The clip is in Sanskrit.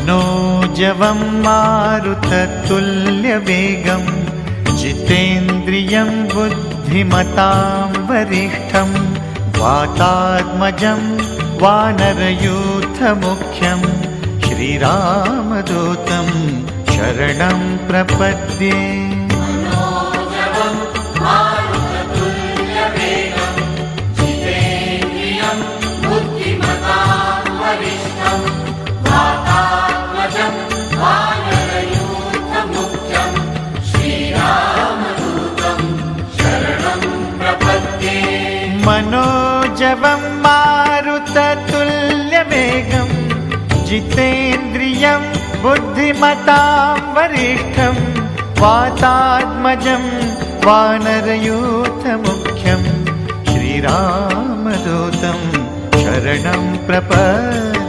मनोजवं मारुततुल्यवेगं जितेन्द्रियं बुद्धिमतां वरिष्ठं वातात्मजं वानरयूथमुख्यं श्रीरामदूतं शरणं प्रपद्ये। मनोजवं मारुततुल्यवेगं जितेन्द्रियं बुद्धिमतां वरिष्ठं वातात्मजं वानरयूथमुख्यं श्रीरामदूतं शरणं प्रपद्ये।